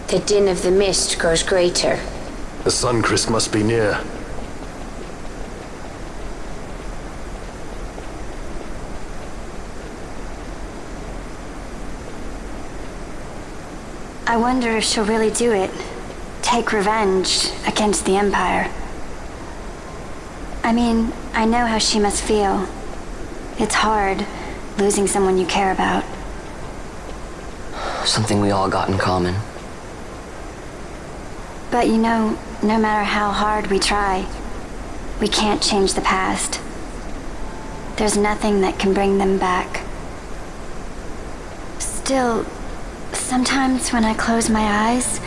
The din of the mist grows greater. The Suncrest must be near. I wonder if she'll really do it. Take revenge against the Empire. I mean, I know how she must feel. It's hard, losing someone you care about. Something we all got in common. But you know, no matter how hard we try, we can't change the past. There's nothing that can bring them back. Still, sometimes when I close my eyes,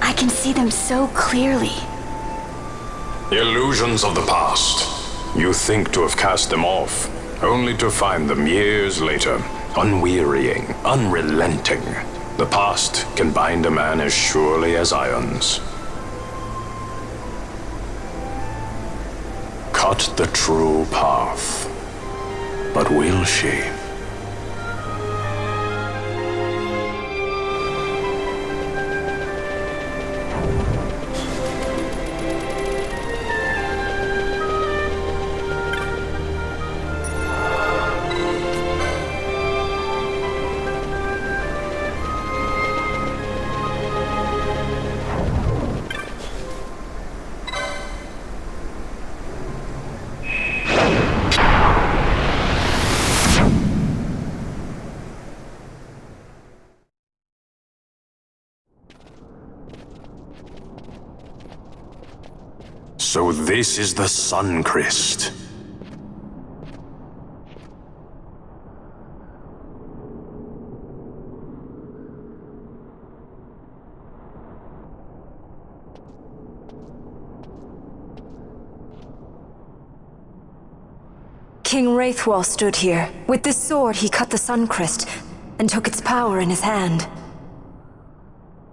I can see them so clearly. Illusions of the past. You think to have cast them off, only to find them years later, unwearying, unrelenting. The past can bind a man as surely as irons. Cut the true path. But will she? So this is the Suncrest. King Wraithwall stood here. With this sword, he cut the Suncrest and took its power in his hand.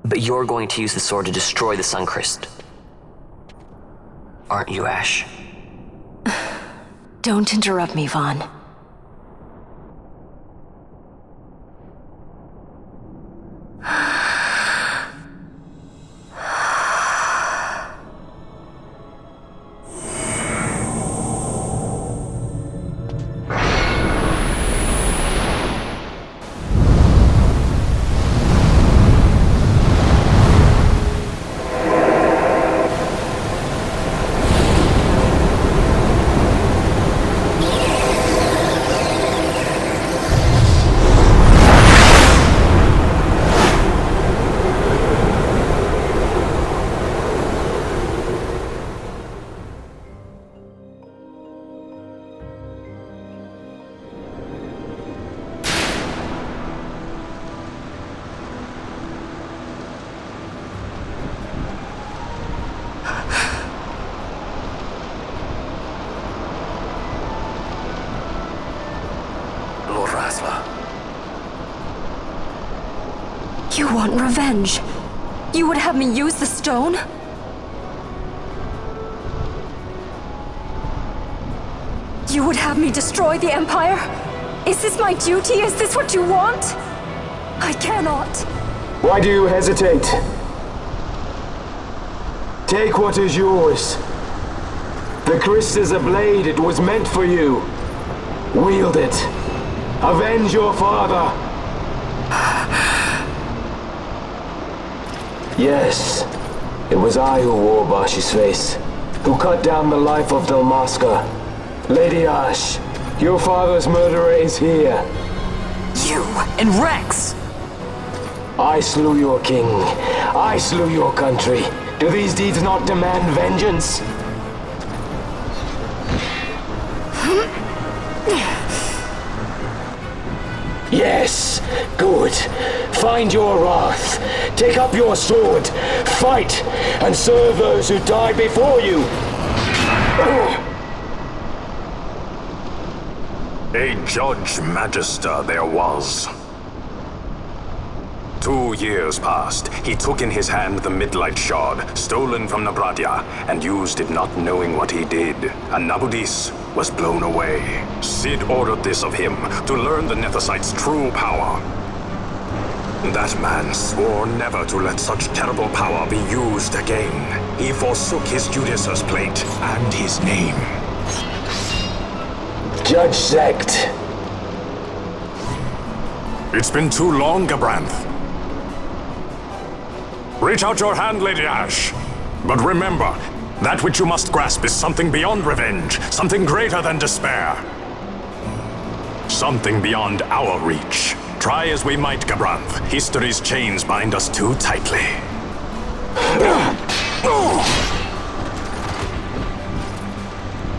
But you're going to use the sword to destroy the Suncrest. Aren't you, Ash? Don't interrupt me, Vann. You want revenge? You would have me use the stone? You would have me destroy the Empire? Is this my duty? Is this what you want? I cannot. Why do you hesitate? Take what is yours. The Christ is a blade. It was meant for you. Wield it. Avenge your father. Yes, it was I who wore Bashi's face, who cut down the life of Dalmasca. Lady Ash, your father's murderer is here. You and Reks! I slew your king. I slew your country. Do these deeds not demand vengeance? Yes, good. Find your wrath. Take up your sword. Fight, and serve those who died before you. A Judge Magister there was. 2 years passed. He took in his hand the Midlight Shard, stolen from Nabradia, and used it not knowing what he did. And Nabudis was blown away. Sid ordered this of him, to learn the Nethicite's true power. That man swore never to let such terrible power be used again. He forsook his Judaser's plate and his name. Judge Sect. It's been too long, Gabranth. Reach out your hand, Lady Ash. But remember, that which you must grasp is something beyond revenge, something greater than despair. Something beyond our reach. Try as we might, Gabranth, history's chains bind us too tightly.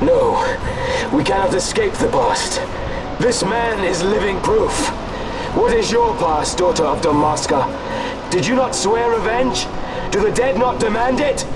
No, we cannot escape the past. This man is living proof. What is your past, daughter of Dalmasca? Did you not swear revenge? Do the dead not demand it?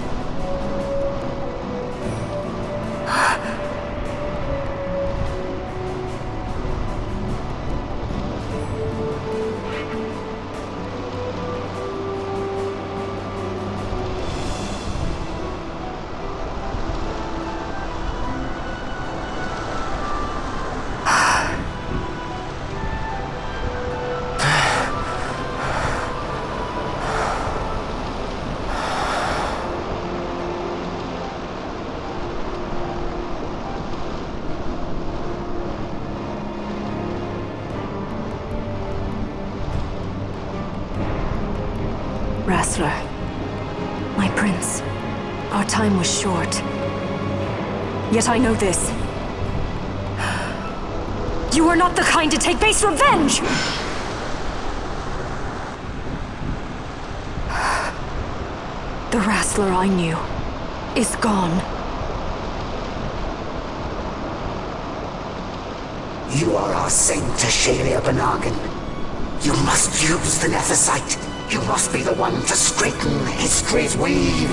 Wrestler. My prince. Our time was short. Yet I know this. You are not the kind to take base revenge! The Wrestler I knew is gone. You are our saint, Archadia Benargan. You must use the Nephesite. You must be the one to straighten history's weave.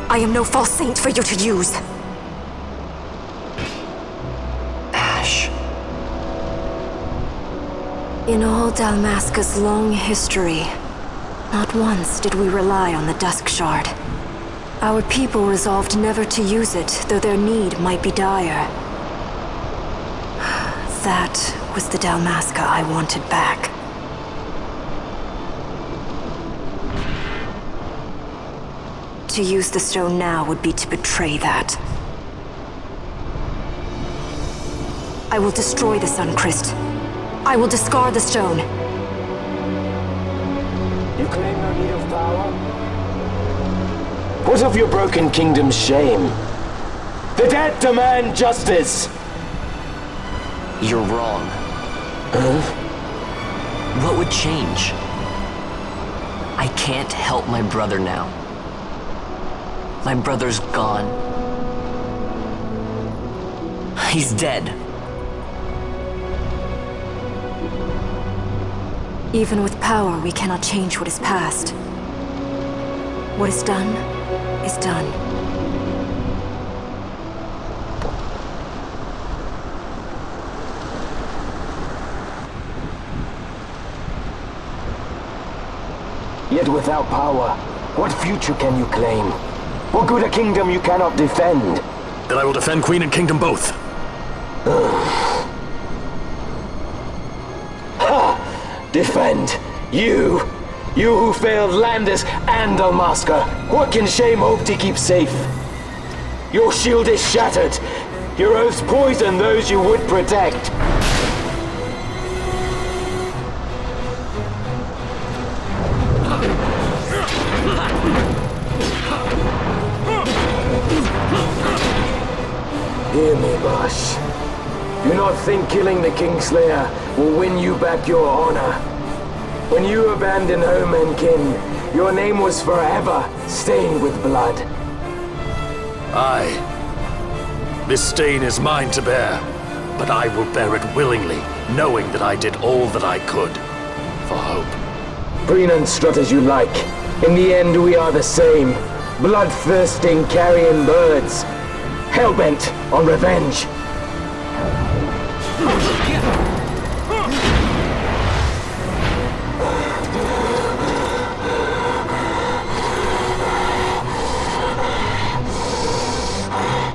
I am no false saint for you to use. Ash. In all Dalmasca's long history, not once did we rely on the Dusk Shard. Our people resolved never to use it, though their need might be dire. That was the Dalmasca I wanted back. To use the stone now would be to betray that. I will destroy the Sun Christ. I will discard the stone. You claim no need of power? What of your broken kingdom's shame? The dead demand justice! You're wrong. What would change? I can't help my brother now. My brother's gone. He's dead. Even with power, we cannot change what is past. What is done, is done. Yet without power, what future can you claim? What good a kingdom you cannot defend? Then I will defend Queen and Kingdom both. Defend? You? You who failed Landis and Dalmasca. What can shame hope to keep safe? Your shield is shattered. Your oaths poison those you would protect. Hear me, Bash. Do not think killing the Kingslayer will win you back your honor. When you abandoned home and kin, your name was forever stained with blood. Aye. This stain is mine to bear, but I will bear it willingly, knowing that I did all that I could for hope. Preen and strut as you like. In the end, we are the same. Bloodthirsting carrion birds. Hellbent on revenge.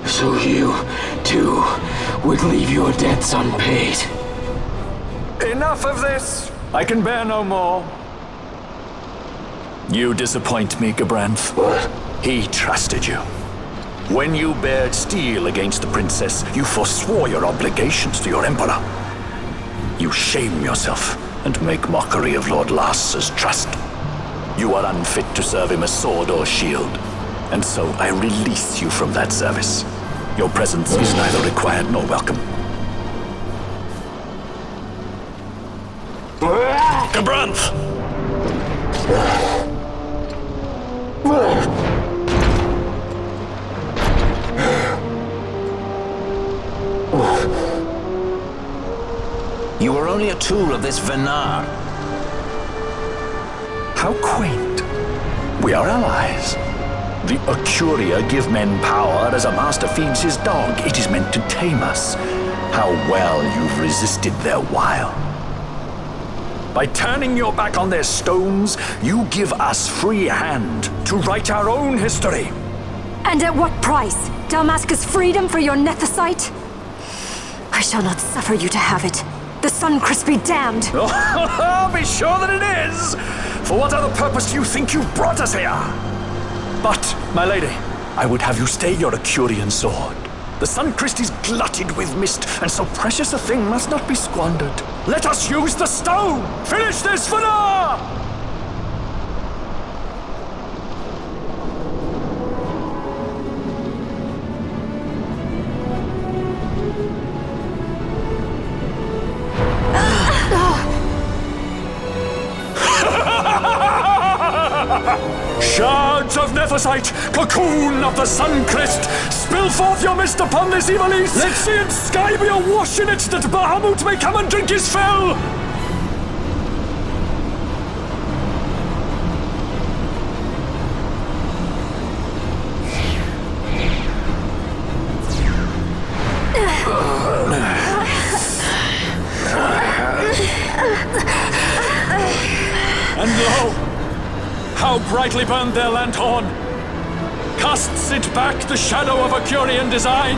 So you, too, would leave your debts unpaid. Enough of this! I can bear no more. You disappoint me, Gabranth. What? He trusted you. When you bared steel against the princess, you forswore your obligations to your emperor. You shame yourself and make mockery of Lord Lars's trust. You are unfit to serve him as sword or shield, and so I release you from that service. Your presence is neither required nor welcome. Gabranth! You were only a tool of this Vann. How quaint. We are allies. The Archadia give men power as a master feeds his dog. It is meant to tame us. How well you've resisted their wile. By turning your back on their stones, you give us free hand to write our own history. And at what price? Dalmasca's freedom for your nethicite? I shall not suffer you to have it. The Suncrest be damned! Be sure that it is! For what other purpose do you think you brought us here? But, my lady, I would have you stay your Archadian sword. The Suncrest is glutted with mist, and so precious a thing must not be squandered. Let us use the stone! Finish this for now! Shards of nethicite, cocoon of the Suncrest, spill forth your mist upon this Ivalice! Let sea and sky be awash in it, that Bahamut may come and drink his fill! And lo! How brightly burned their lanthorn! Casts it back the shadow of Archadian design,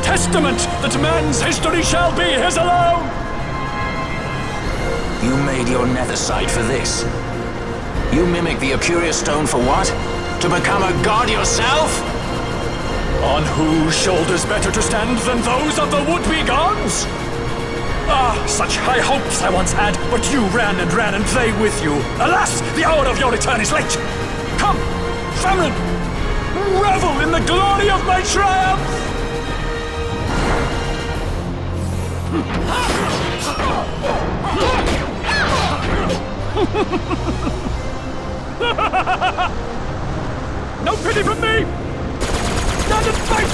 testament that man's history shall be his alone! You made your nethicite for this. You mimic the Archadia stone for what? To become a god yourself? On whose shoulders better to stand than those of the would-be gods? Ah, such high hopes I once had, but you ran, and they with you. Alas, the hour of your return is late. Come, famine, revel in the glory of my triumph! No pity from me! Stand and fight!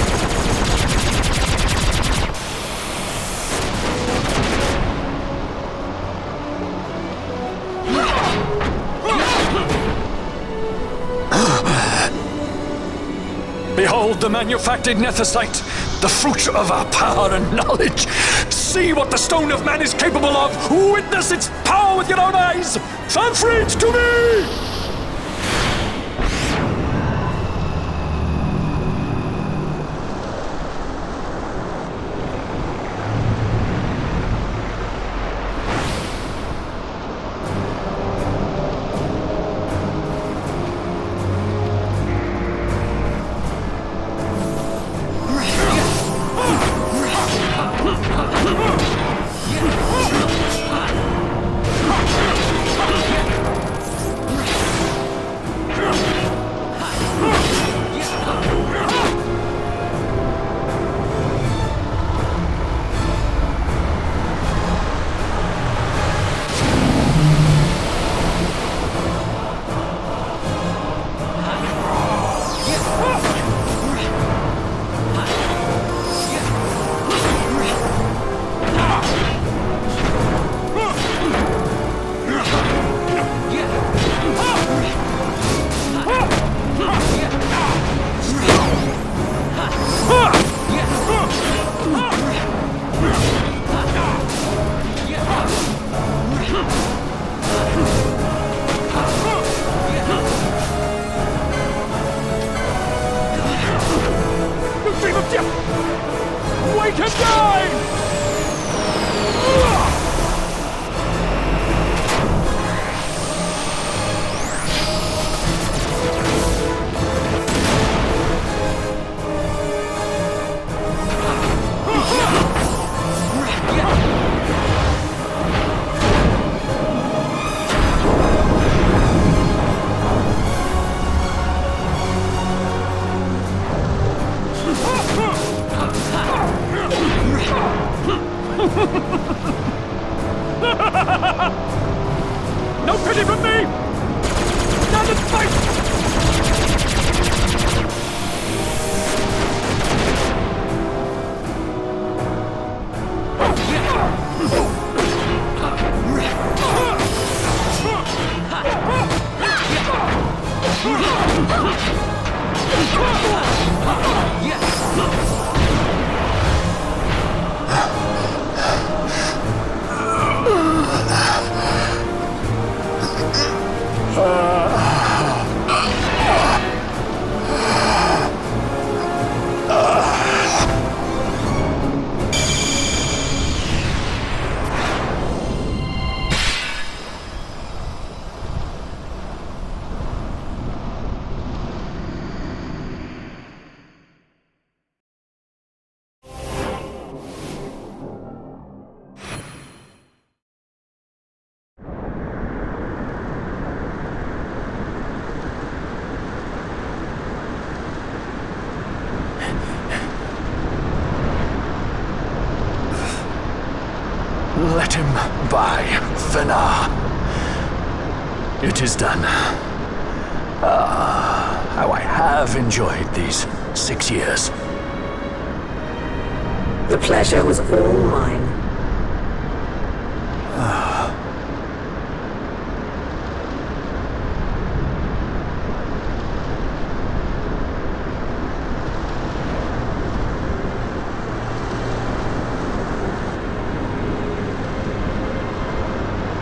Behold the manufactured nethicite, the fruit of our power and knowledge. See what the stone of man is capable of. Witness its power with your own eyes. Fanfreed to me! Wake him down! No pity from me! Stand and fight! Let him by, Vann. It is done. How I have enjoyed these 6 years. The pleasure was all mine.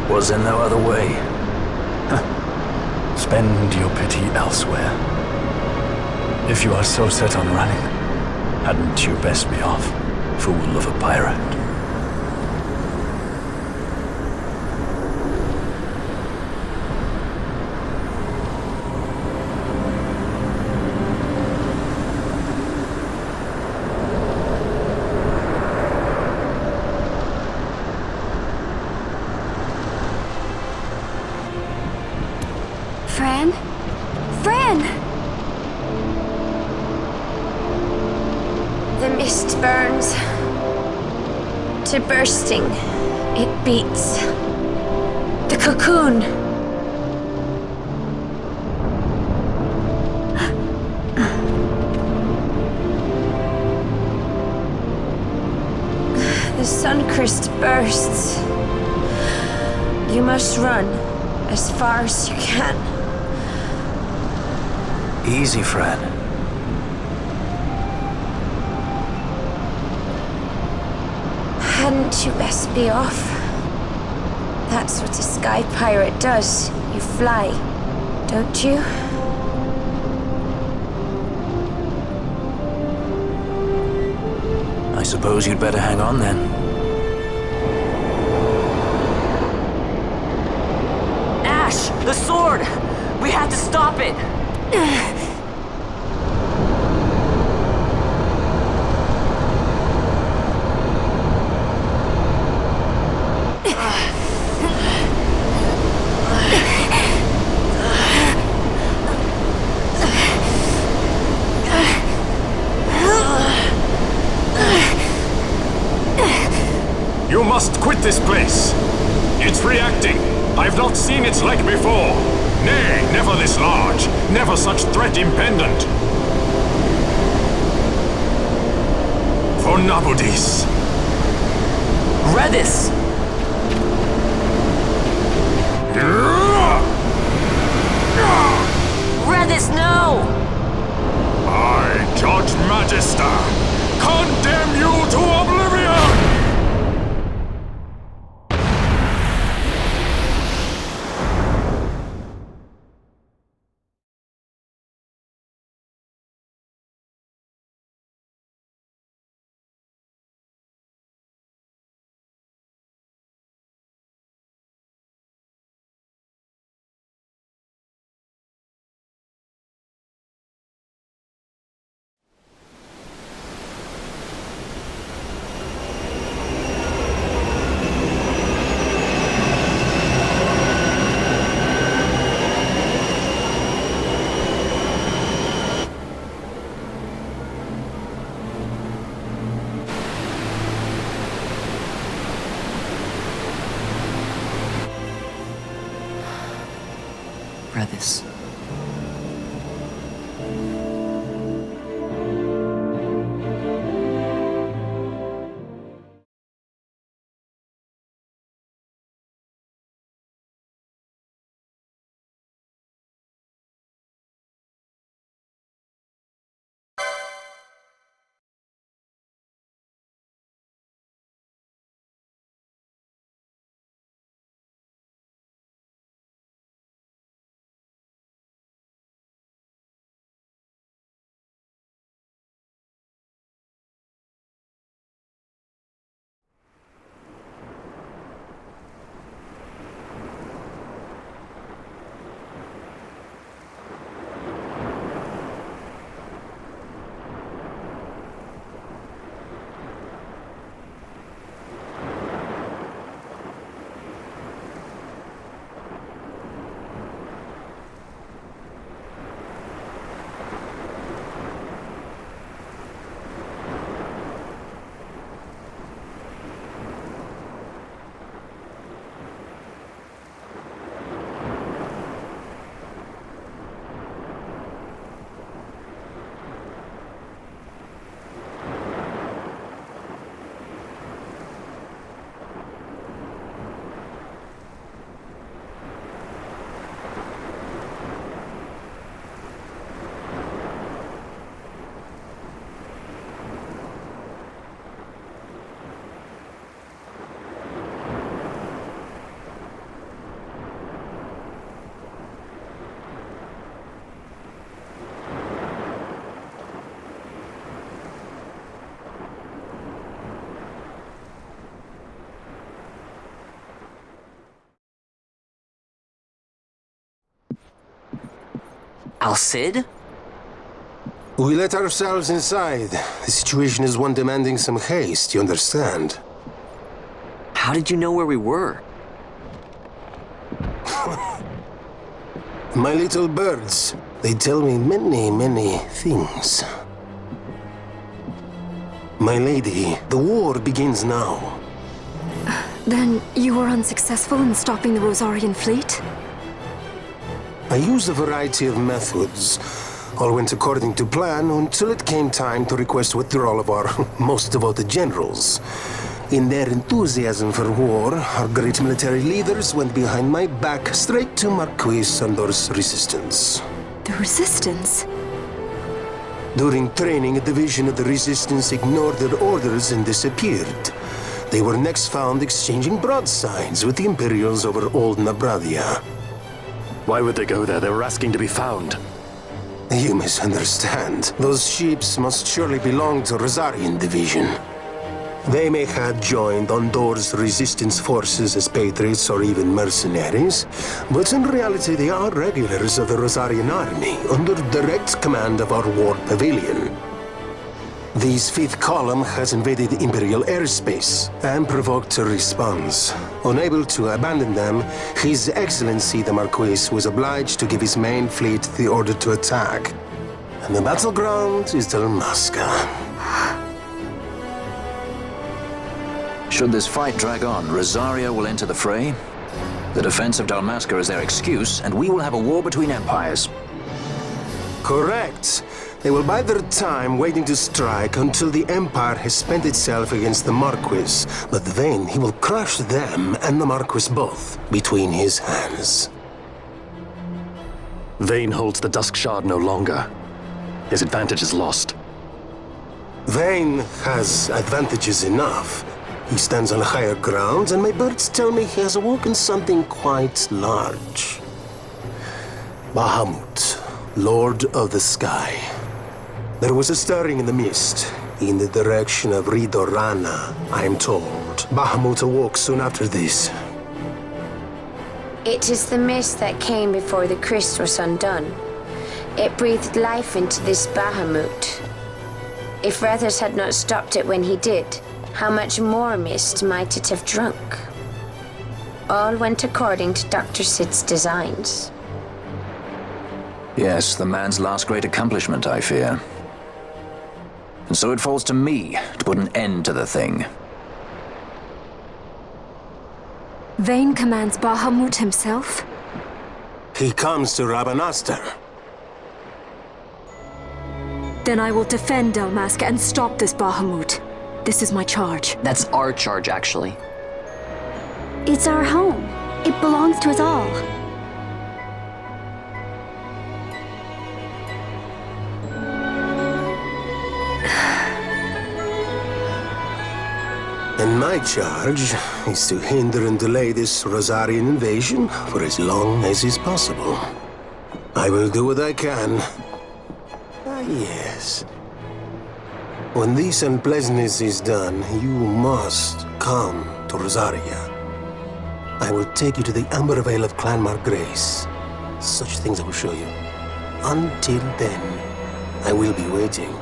Was there no other way? Spend your pity elsewhere. If you are so set on running, hadn't you best be off, fool of a pirate? Fran? Fran! The mist burns to bursting. It beats. The cocoon. The Suncrist bursts. You must run as far as you can. Easy, Fran. Hadn't you best be off? That's what a sky pirate does. You fly, don't you? I suppose you'd better hang on then. Ash! The sword! We have to stop it! You must quit this place. It's reacting. I've not seen its like before. Nay, never this large. Never such threat impendent. For Nabudis. Redis! Redis, no! I, Judge Magister, condemn you to oblivion! by this. Al-Cid? We let ourselves inside. The situation is one demanding some haste, you understand? How did you know where we were? My little birds, they tell me many, many things. My lady, the war begins now. Then you were unsuccessful in stopping the Rozarian fleet? I used a variety of methods. All went according to plan until it came time to request withdrawal of our most devoted generals. In their enthusiasm for war, our great military leaders went behind my back straight to Marquis Sandor's resistance. The Resistance? During training, a division of the Resistance ignored their orders and disappeared. They were next found exchanging broadsides with the Imperials over old Nabradia. Why would they go there? They were asking to be found. You misunderstand. Those ships must surely belong to Rozarian division. They may have joined Ondor's resistance forces as patriots or even mercenaries, but in reality they are regulars of the Rozarian army, under direct command of our war pavilion. This fifth column has invaded Imperial airspace and provoked a response. Unable to abandon them, His Excellency the Marquis was obliged to give his main fleet the order to attack. And the battleground is Dalmasca. Should this fight drag on, Rozzaria will enter the fray. The defense of Dalmasca is their excuse, and we will have a war between empires. Correct. They will bide their time waiting to strike until the Empire has spent itself against the Marquis. But then he will crush them and the Marquis both between his hands. Vann holds the Dusk Shard no longer. His advantage is lost. Vann has advantages enough. He stands on higher ground, and my birds tell me he has awoken something quite large. Bahamut, Lord of the Sky. There was a stirring in the mist, in the direction of Ridorana, I am told. Bahamut awoke soon after this. It is the mist that came before the Christ was undone. It breathed life into this Bahamut. If Rethers had not stopped it when he did, how much more mist might it have drunk? All went according to Dr. Sid's designs. Yes, the man's last great accomplishment, I fear. And so it falls to me to put an end to the thing. Vann commands Bahamut himself? He comes to Rabanastre. Then I will defend Dalmasca and stop this Bahamut. This is my charge. That's our charge, actually. It's our home. It belongs to us all. And my charge is to hinder and delay this Rozarian invasion for as long as is possible. I will do what I can. Ah, yes. When this unpleasantness is done, you must come to Rozzaria. I will take you to the Amber Vale of Clan Margrace. Such things I will show you. Until then, I will be waiting.